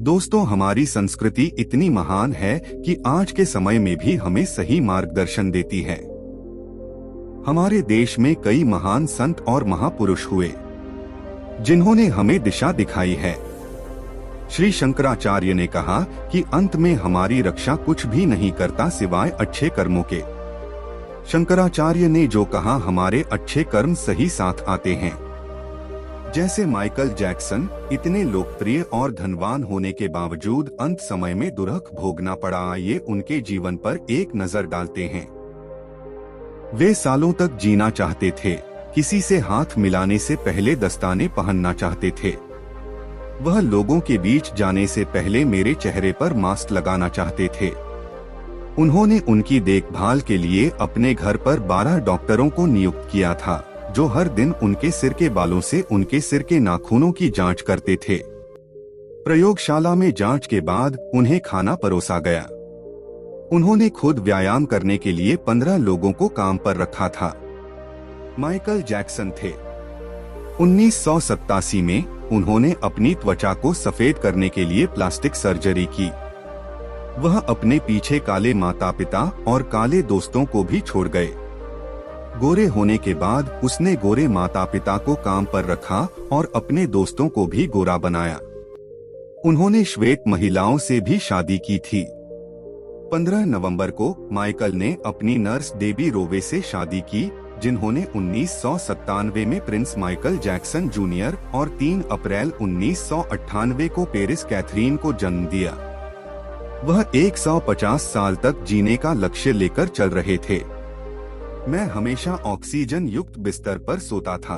दोस्तों, हमारी संस्कृति इतनी महान है कि आज के समय में भी हमें सही मार्गदर्शन देती है। हमारे देश में कई महान संत और महापुरुष हुए जिन्होंने हमें दिशा दिखाई है। श्री शंकराचार्य ने कहा कि अंत में हमारी रक्षा कुछ भी नहीं करता सिवाय अच्छे कर्मों के। शंकराचार्य ने जो कहा, हमारे अच्छे कर्म सही साथ आते हैं। जैसे माइकल जैक्सन इतने लोकप्रिय और धनवान होने के बावजूद अंत समय में दुर्भग भोगना पड़ा। आइए उनके जीवन पर एक नजर डालते हैं। वे सालों तक जीना चाहते थे, किसी से हाथ मिलाने से पहले दस्ताने पहनना चाहते थे। वह लोगों के बीच जाने से पहले मेरे चेहरे पर मास्क लगाना चाहते थे। उन्होंने उनकी देखभाल के लिए अपने घर पर 12 डॉक्टरों को नियुक्त किया था, जो हर दिन उनके सिर के बालों से उनके सिर के नाखूनों की जांच करते थे। प्रयोगशाला में जांच के बाद उन्हें खाना परोसा गया। उन्होंने खुद व्यायाम करने के लिए 15 लोगों को काम पर रखा था। माइकल जैक्सन थे। 1987 में उन्होंने अपनी त्वचा को सफेद करने के लिए प्लास्टिक सर्जरी की। वह अपने पीछे काले माता पिता और काले दोस्तों को भी छोड़ गए। गोरे होने के बाद उसने गोरे माता पिता को काम पर रखा और अपने दोस्तों को भी गोरा बनाया। उन्होंने श्वेत महिलाओं से भी शादी की थी। 15 नवंबर को माइकल ने अपनी नर्स डेबी रोवे से शादी की, जिन्होंने 1997 में प्रिंस माइकल जैक्सन जूनियर और 3 अप्रैल 1998 को पेरिस कैथरीन को जन्म दिया। वह 150 साल तक जीने का लक्ष्य लेकर चल रहे थे। मैं हमेशा ऑक्सीजन युक्त बिस्तर पर सोता था।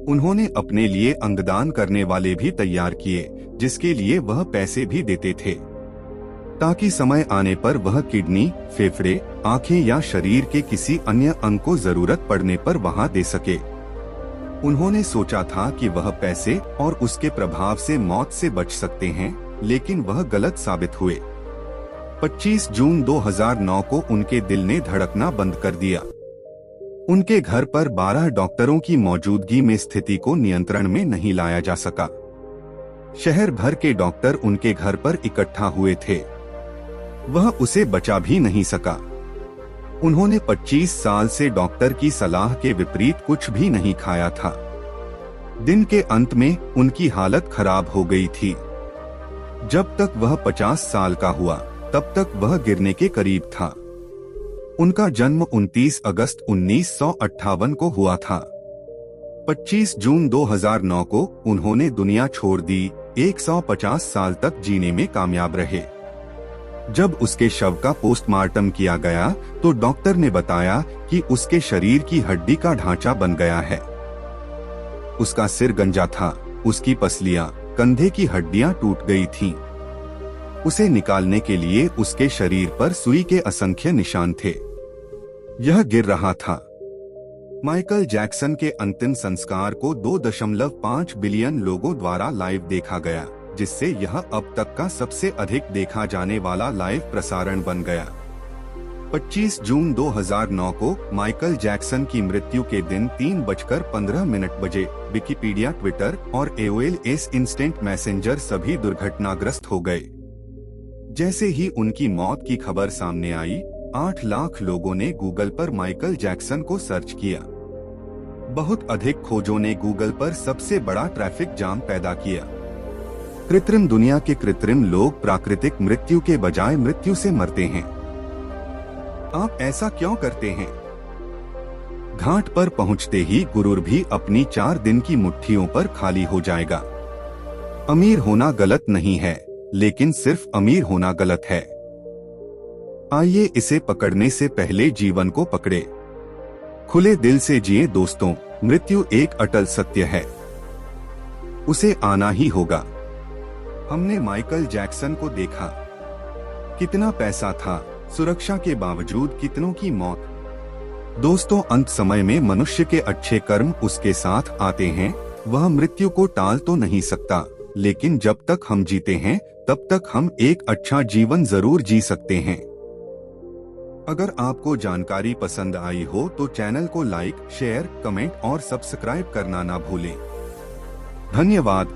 उन्होंने अपने लिए अंगदान करने वाले भी तैयार किए, जिसके लिए वह पैसे भी देते थे, ताकि समय आने पर वह किडनी, फेफड़े, आंखें या शरीर के किसी अन्य अंग को जरूरत पड़ने पर वहां दे सके। उन्होंने सोचा था कि वह पैसे और उसके प्रभाव से मौत से बच सकते हैं, लेकिन वह गलत साबित हुए। 25 जून 2009 को उनके दिल ने धड़कना बंद कर दिया। उनके घर पर 12 डॉक्टरों की मौजूदगी में स्थिति को नियंत्रण में नहीं लाया जा सका। शहर भर के डॉक्टर उनके घर पर इकट्ठा हुए थे। वह उसे बचा भी नहीं सका। उन्होंने 25 साल से डॉक्टर की सलाह के विपरीत कुछ भी नहीं खाया था। दिन के अंत में उनकी हालत खराब हो गई थी। जब तक वह 50 साल का हुआ, तब तक वह गिरने के करीब था। उनका जन्म 29 अगस्त 1958 को हुआ था। 25 जून 2009 को उन्होंने दुनिया छोड़ दी। 150 साल तक जीने में कामयाब रहे। जब उसके शव का पोस्टमार्टम किया गया तो डॉक्टर ने बताया कि उसके शरीर की हड्डी का ढांचा बन गया है। उसका सिर गंजा था, उसकी पसलियां, कंधे की हड्डियां टूट गई थीं। उसे निकालने के लिए उसके शरीर पर सुई के असंख्य निशान थे। यह गिर रहा था। माइकल जैक्सन के अंतिम संस्कार को 2.5 बिलियन लोगों द्वारा लाइव देखा गया, जिससे यह अब तक का सबसे अधिक देखा जाने वाला लाइव प्रसारण बन गया। 25 जून 2009 को माइकल जैक्सन की मृत्यु के दिन 3:15 बजे विकिपीडिया, ट्विटर और AOL इंस्टेंट मैसेंजर सभी दुर्घटनाग्रस्त हो गए। जैसे ही उनकी मौत की खबर सामने आई, 8 लाख लोगों ने गूगल पर माइकल जैक्सन को सर्च किया। बहुत अधिक खोजों ने गूगल पर सबसे बड़ा ट्रैफिक जाम पैदा किया। कृत्रिम दुनिया के कृत्रिम लोग प्राकृतिक मृत्यु के बजाय मृत्यु से मरते हैं। आप ऐसा क्यों करते हैं? घाट पर पहुंचते ही गुरूर भी अपनी 4 दिन की मुट्ठियों पर खाली हो जाएगा। अमीर होना गलत नहीं है, लेकिन सिर्फ अमीर होना गलत है। आइए इसे पकड़ने से पहले जीवन को पकड़े। खुले दिल से जिए दोस्तों, मृत्यु एक अटल सत्य है। उसे आना ही होगा। हमने माइकल जैक्सन को देखा। कितना पैसा था, सुरक्षा के बावजूद कितनों की मौत। दोस्तों, अंत समय में मनुष्य के अच्छे कर्म उसके साथ आते हैं। वह मृत्यु को टाल तो नहीं सकता, लेकिन जब तक हम जीते हैं तब तक हम एक अच्छा जीवन जरूर जी सकते हैं। अगर आपको जानकारी पसंद आई हो तो चैनल को लाइक, शेयर, कमेंट और सब्सक्राइब करना ना भूलें। धन्यवाद।